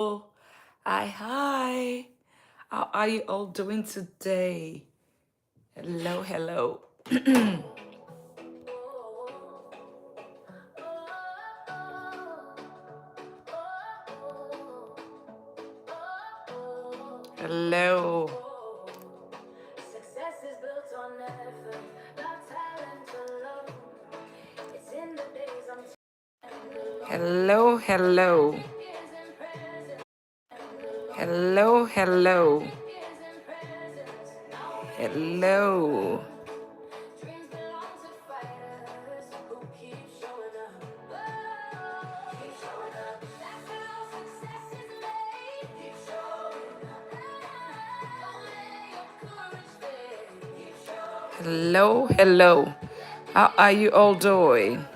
Hi. How are you all doing today? Hello, hello. Hello. Hello, hello. Hello, hello. Hello. Hello, hello. How are you all doing?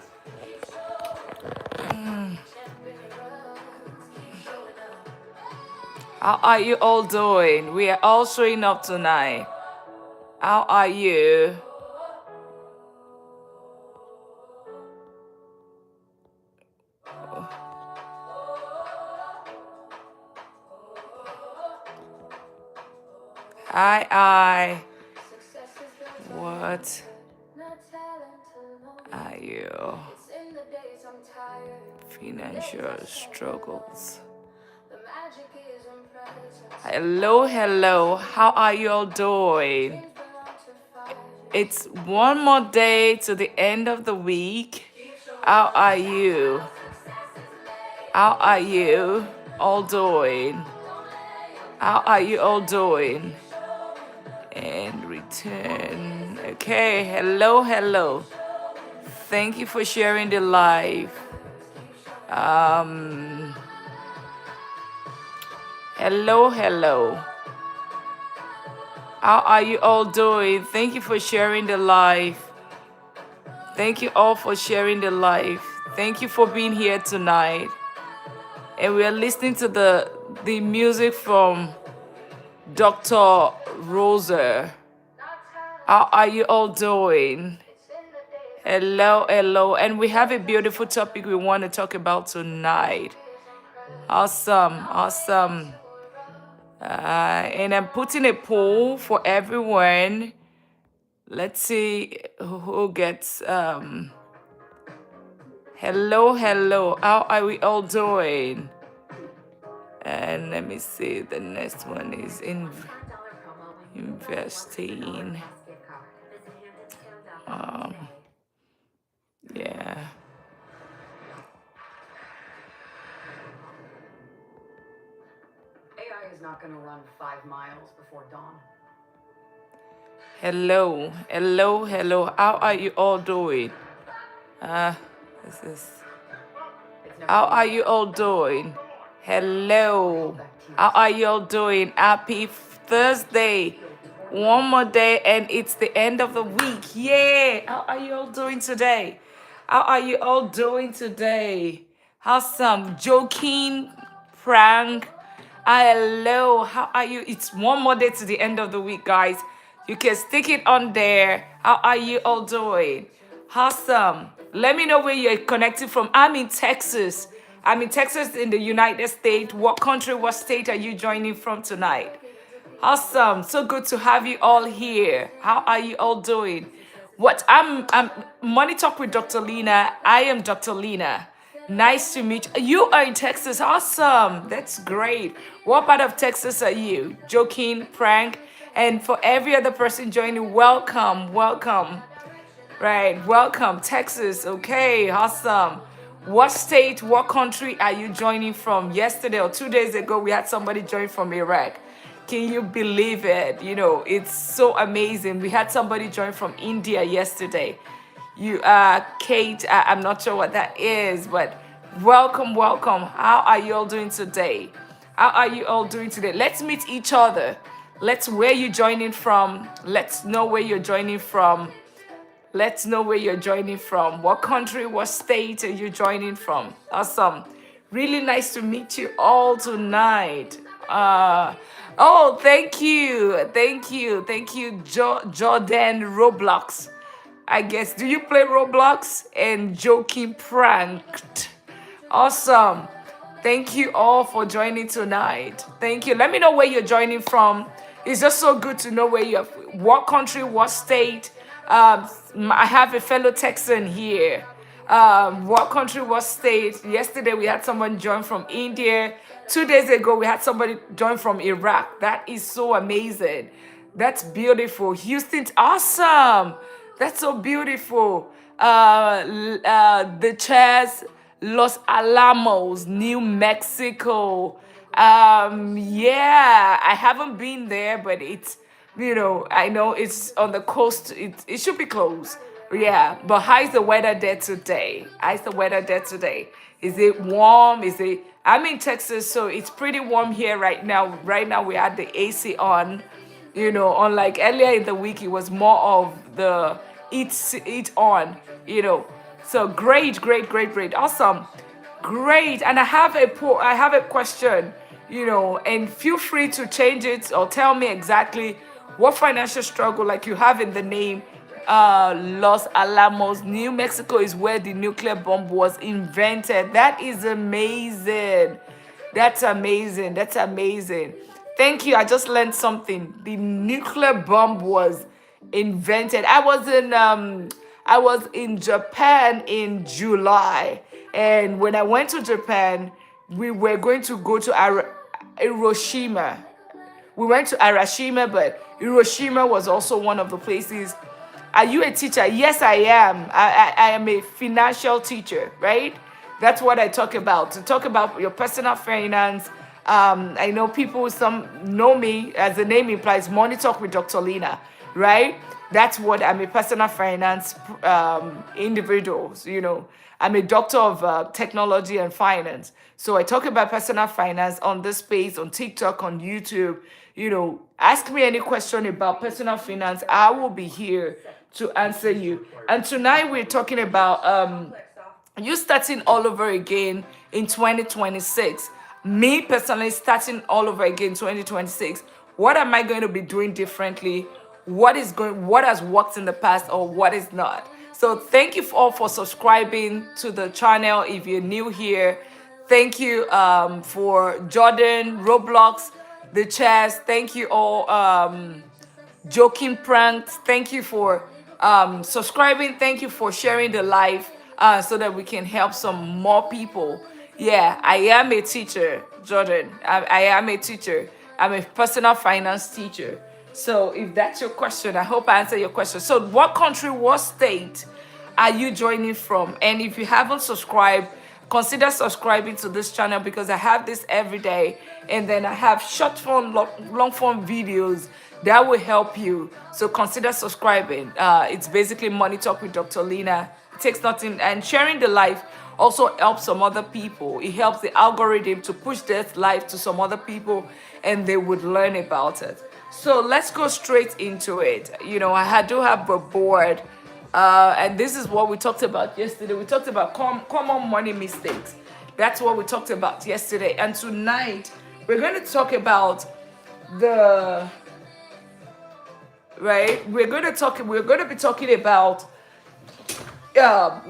How are you all doing? We are all showing up tonight. How are you? Hi. What are you? Financial struggles. Hello, hello. How are you all doing? It's one more day to the end of the week. How are you? How are you all doing? How are you all doing? And return. Okay, hello, hello. Thank you for sharing the live. Hello, hello. How are you all doing? Thank you for sharing the live. Thank you all for sharing the live. Thank you for being here tonight. And we are listening to the music from Dr. Rosa. How are you all doing? Hello, hello. And we have a beautiful topic we want to talk about tonight. Awesome. And I'm putting a poll for everyone. Let's see who gets hello. How are we all doing? And let me see, the next one is investing. Yeah. AI is not going to run 5 miles before dawn. Hello. How are you all doing? This is. How are you all doing? Hello. How are you all doing? Happy Thursday. One more day and it's the end of the week. Yeah. How are you all doing today? How are you all doing today? Awesome. Joking, prank. Hello. How are you? It's one more day to the end of the week, guys. You can stick it on there. How are you all doing? Awesome. Let me know where you're connecting from. I'm in Texas. I'm in Texas in the United States. What country, what state are you joining from tonight? Awesome. So good to have you all here. How are you all doing? I'm Money Talk with Dr. Lina. I am Dr. Lina. Nice to meet you. You are in Texas. Awesome. That's great. What part of Texas are you? Joking, prank. And for every other person joining, welcome. Right, welcome, Texas. Okay, awesome. What state, what country are you joining from? Yesterday or 2 days ago, we had somebody join from Iraq. Can you believe it? You know, it's so amazing. We had somebody join from India yesterday. Kate, I'm not sure what that is, but welcome. How are you all doing today? Let's meet each other. Let's where you joining from. Let's know where you're joining from. Let's know where you're joining from. What country, what state are you joining from? Awesome. Really nice to meet you all tonight. Thank you. Jordan Roblox. I guess, do you play Roblox? And Joking Pranked. Awesome. Thank you all for joining tonight. Thank you. Let me know where you're joining from. It's just so good to know where you're, what country, what state. I have a fellow Texan here. What country, what state. Yesterday we had someone join from India. 2 days ago we had somebody join from Iraq. That is so amazing. That's beautiful. Houston's awesome. That's so beautiful. The chairs, Los Alamos, New Mexico. Yeah, I haven't been there, but it's, I know it's on the coast. It should be close. Yeah, but how's the weather there today? How's the weather there today? Is it warm? I'm in Texas, so it's pretty warm here right now. Right now we had the AC on. Unlike earlier in the week, it was more of the it on, So great, great, great, great, awesome, great. And I have a question, and feel free to change it or tell me exactly what financial struggle, like you have in the name. Los Alamos, New Mexico is where the nuclear bomb was invented. That is amazing. That's amazing. That's amazing. Thank you. I just learned something. The nuclear bomb was invented. I was in Japan in July, and when I went to Japan, we were going to go to Hiroshima. We went to Hiroshima, but Hiroshima was also one of the places. Are you a teacher? Yes, I am. I am a financial teacher, right? That's what I talk about. To talk about your personal finance. I know some know me, as the name implies, Money Talk with Dr. Lina, right? That's what I'm a personal finance individual. I'm a doctor of technology and finance. So I talk about personal finance on this space, on TikTok, on YouTube. Ask me any question about personal finance. I will be here to answer you. And tonight we're talking about you starting all over again in 2026. Me personally starting all over again in 2026. What am I going to be doing differently? What has worked in the past, or what is not? So thank you all for subscribing to the channel. If you're new here, thank you for Jordan, Roblox, the chairs. Thank you all. Joking pranks. Thank you for subscribing. Thank you for sharing the live so that we can help some more people. Yeah, I am a teacher, Jordan. I am a teacher. I'm a personal finance teacher. So if that's your question, I hope I answer your question. So what country, what state are you joining from? And if you haven't subscribed, consider subscribing to this channel, because I have this every day. And then I have short form, long form videos that will help you. So consider subscribing. It's basically Money Talk with Dr. Lina. It takes nothing. And sharing the live also helps some other people. It helps the algorithm to push this live to some other people, and they would learn about it. So let's go straight into it. I do have a board. And this is what we talked about yesterday. We talked about common money mistakes. That's what we talked about yesterday. And tonight, we're going to talk about we're going to be talking about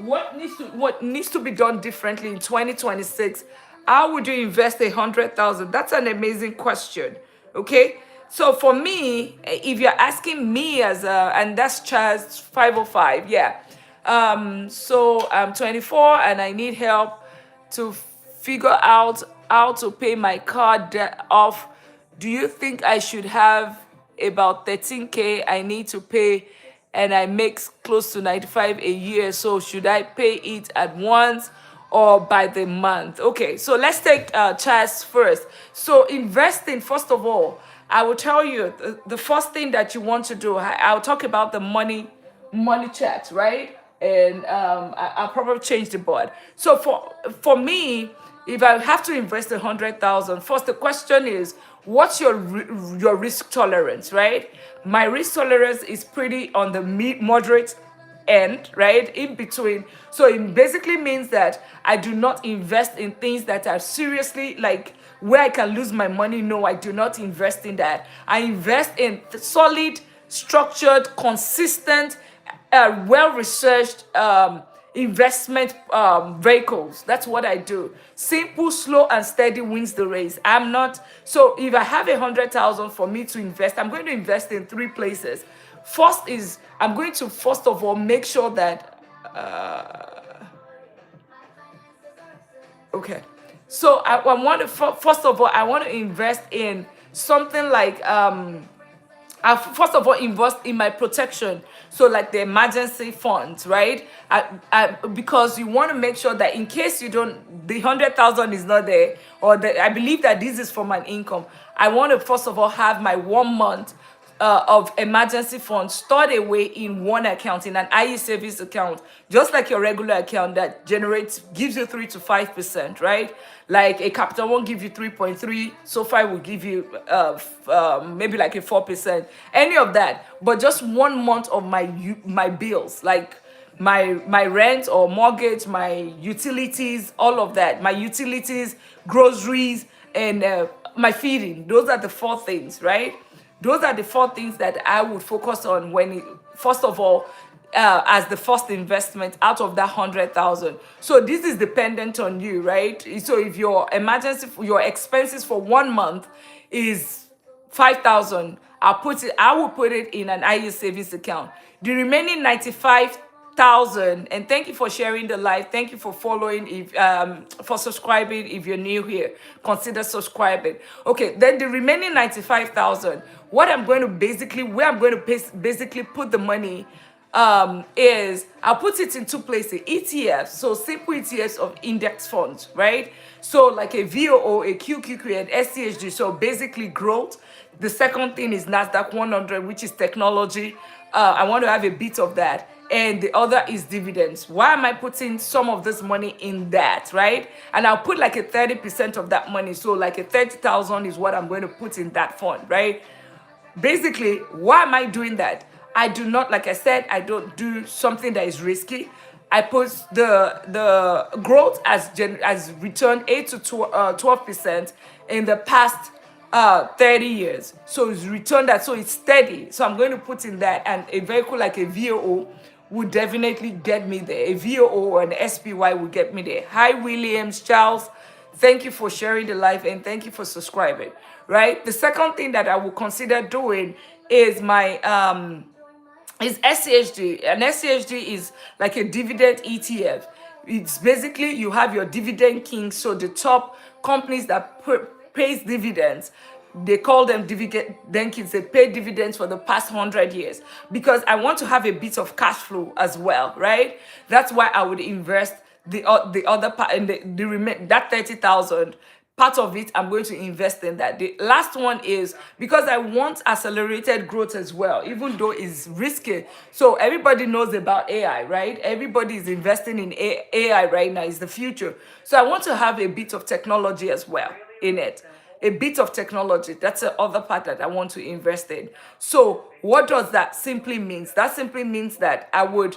what needs to be done differently in 2026. How would you invest 100,000? That's an amazing question. Okay. So for me, if you're asking me and that's Charles 505, yeah. So I'm 24 and I need help to figure out how to pay my car debt off. Do you think I should have about 13K I need to pay, and I make close to 95 a year? So should I pay it at once or by the month? Okay, so let's take Charles first. So investing, first of all, I will tell you the first thing that you want to do. I'll talk about the money chat, right? And I'll probably change the board. So for me, if I have to invest 100,000, first the question is, what's your risk tolerance, right? My risk tolerance is pretty on the moderate end, right? In between. So it basically means that I do not invest in things that are seriously like where I can lose my money. No, I do not invest in that. I invest in solid, structured, consistent, well-researched investment vehicles. That's what I do. Simple, slow, and steady wins the race. I'm not, so if I have 100,000 for me to invest, I'm going to invest in three places. First is, I'm going to first of all make sure that, okay. So I want to, first of all, I want to invest in something like, I first of all invest in my protection, so like the emergency funds, right? Because you want to make sure that in case you don't, the 100,000 is not there, or I believe that this is from an income. I want to first of all have my 1 month of emergency funds stored away in one account, in an IE savings account, just like your regular account that gives you 3 to 5%, right? Like a Capital One give you 3.3, SoFi will give you maybe like a 4%, any of that. But just 1 month of my bills, like my rent or mortgage, my utilities, all of that, my utilities, groceries, and my feeding. Those are the four things, right? Those are the four things that I would focus on first of all, as the first investment out of that 100,000. So this is dependent on you, right? So if your your expenses for 1 month is 5,000, I will put it in an IU savings account. The remaining 95,000, and thank you for sharing the live. Thank you for following. If for subscribing, if you're new here, consider subscribing. Okay, then the remaining 95,000. What I'm going to where I'm going to basically put the money is I'll put it in two places: ETFs, so simple ETFs of index funds, right? So like a VOO, a QQQ, and SCHG. So basically growth. The second thing is Nasdaq 100, which is technology. I want to have a bit of that. And the other is dividends. Why am I putting some of this money in that, right? And I'll put like a 30% of that money. So like a 30,000 is what I'm going to put in that fund, right? Basically, why am I doing that? I do not, like I said, I don't do something that is risky. I put the growth as returned 8 to 12% in the past 30 years. So it's returned that, so it's steady. So I'm going to put in that, and a vehicle like a VOO would definitely get me there. A VOO or an SPY would get me there. Hi, Williams, Charles. Thank you for sharing the live, and thank you for subscribing, right? The second thing that I will consider doing is my is SCHD. And SCHD is like a dividend ETF. It's basically, you have your dividend kings, so the top companies that pays dividends, they call them dividend kings. They pay dividends for the past 100 years, because I want to have a bit of cash flow as well, right? That's why I would invest the other part, and that 30,000. Part of it, I'm going to invest in that. The last one is because I want accelerated growth as well, even though it's risky. So everybody knows about AI, right? Everybody is investing in AI right now. It's the future. So I want to have a bit of technology as well in it. A bit of technology. That's the other part that I want to invest in. So what does that simply mean? That simply means that I would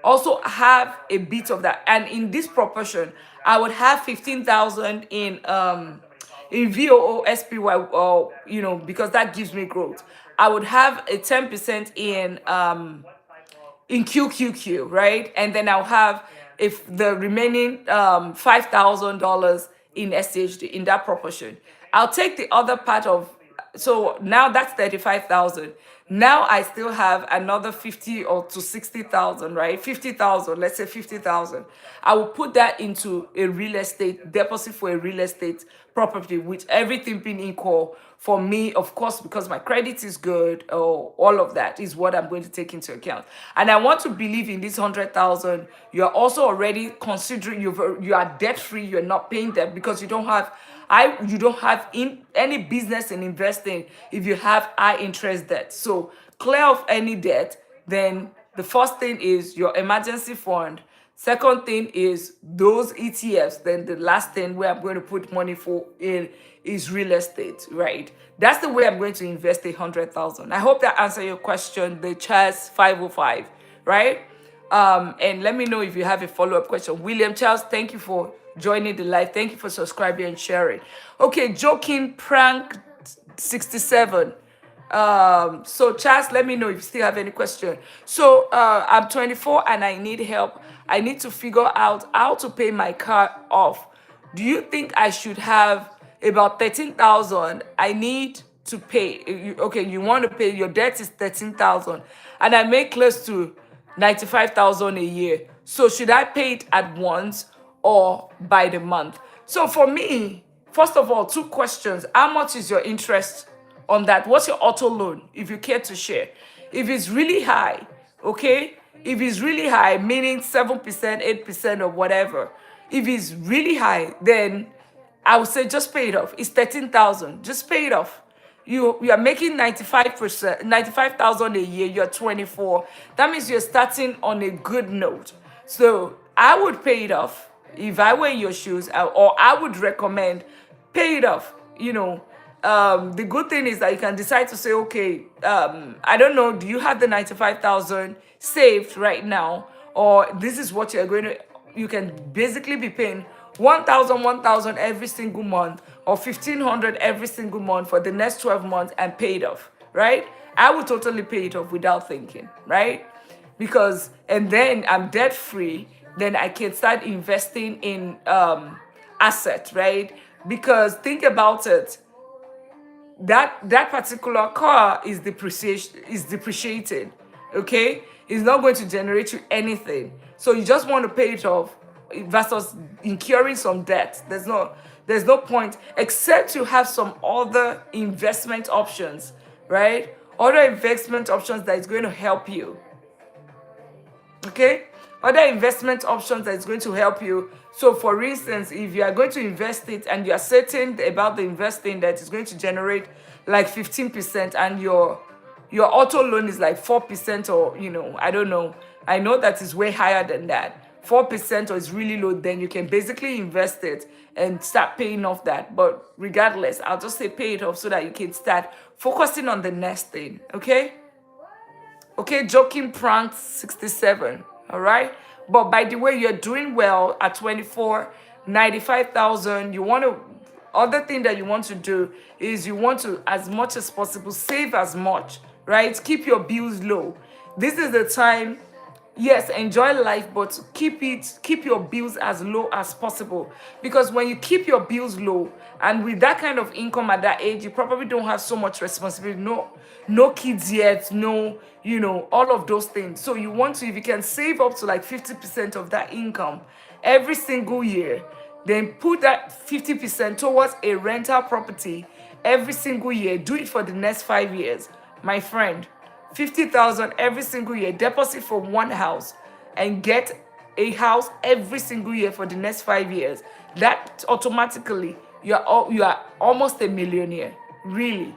also have a bit of that, and in this proportion I would have 15,000 in VOO SPY, or because that gives me growth. I would have a 10% in QQQ, right? And then I'll have if the remaining $5,000 in SHD, in that proportion. I'll take the other part of, so now that's 35,000. Now I still have another 50 or to 60,000, right? 50,000, let's say 50,000. I will put that into a real estate deposit for a real estate property, with everything being equal for me, of course, because my credit is good, or all of that is what I'm going to take into account. And I want to believe in this 100,000. You're also already considering you are debt free. You're not paying debt because you don't have in any business in investing if you have high interest debt. So clear of any debt. Then the first thing is your emergency fund. Second thing is those ETFs. Then the last thing where I'm going to put money for in is real estate, right? That's the way I'm going to invest 100,000. I hope that answered your question. The Chas 505, right? And let me know if you have a follow-up question. William Charles, thank you for joining the live. Thank you for subscribing and sharing. Okay, joking prank 67. So Chas, let me know if you still have any question. So I'm 24 and I need help. I need to figure out how to pay my car off. Do you think I should have about 13,000 I need to pay? Okay, you want to pay, your debt is 13,000 and I make close to 95,000 a year. So should I pay it at once or by the month? So for me, first of all, two questions. How much is your interest on that? What's your auto loan, if you care to share? If it's really high, okay? If it's really high, meaning 7%, 8% or whatever, if it's really high, then I would say just pay it off. It's 13,000. Just pay it off. You are making 95%, 95,000 a year. You're 24. That means you're starting on a good note. So I would pay it off if I were in your shoes, or I would recommend pay it off. The good thing is that you can decide to say, okay, I don't know, do you have the 95,000 saved right now, or this is what you're going to, you can basically be paying 1,000 every single month, or 1,500 every single month for the next 12 months and pay it off, right? I would totally pay it off without thinking, right? Because, and then I'm debt free, then I can start investing in assets, right? Because think about it, that particular car is depreciated, okay? It's not going to generate you anything, so you just want to pay it off versus incurring some debt. There's no point, except you have some other investment options, right? Other investment options that is going to help you, okay? Other investment options that is going to help you. So for instance, if you are going to invest it and you are certain about the investing that is going to generate like 15%, and your auto loan is like 4%, or I don't know, I know that is way higher than that, 4%, or is really low, then you can basically invest it and start paying off that. But regardless, I'll just say pay it off so that you can start focusing on the next thing, okay? Okay, joking prank 67. All right. But by the way, you're doing well at 24, 95,000. You want to, other thing that you want to do is you want to, as much as possible, save as much, right? Keep your bills low. This is the time. Yes, enjoy life, but keep your bills as low as possible. Because when you keep your bills low, and with that kind of income at that age, you probably don't have so much responsibility. No kids yet, no, all of those things. So you want to, if you can save up to like 50% of that income every single year, then put that 50% towards a rental property every single year. Do it for the next 5 years, my friend. 50,000 every single year, deposit for one house, and get a house every single year for the next 5 years. That automatically, you are almost a millionaire, really,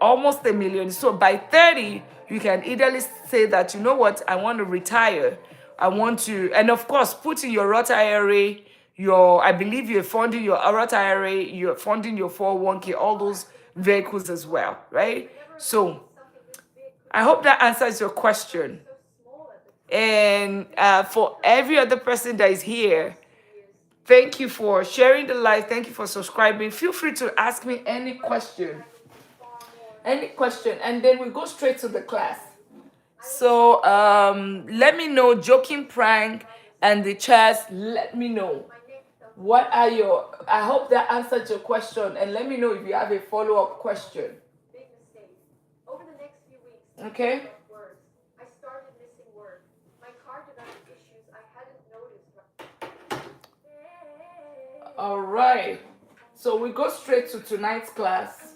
almost a million. So by 30, you can either say that, you know what, I want to retire. I want to, and of course, put in your Roth IRA, I believe you're funding your Roth IRA, you're funding your 401k, all those vehicles as well, right? So I hope that answers your question. And for every other person that is here, thank you for sharing the live. Thank you for subscribing. Feel free to ask me any question. And then we go straight to the class. So let me know, joking prank and the chats, let me know. What are I hope that answered your question, and let me know if you have a follow-up question. Okay. I started missing work. My car did not have issues. I hadn't noticed. All right. So we go straight to tonight's class.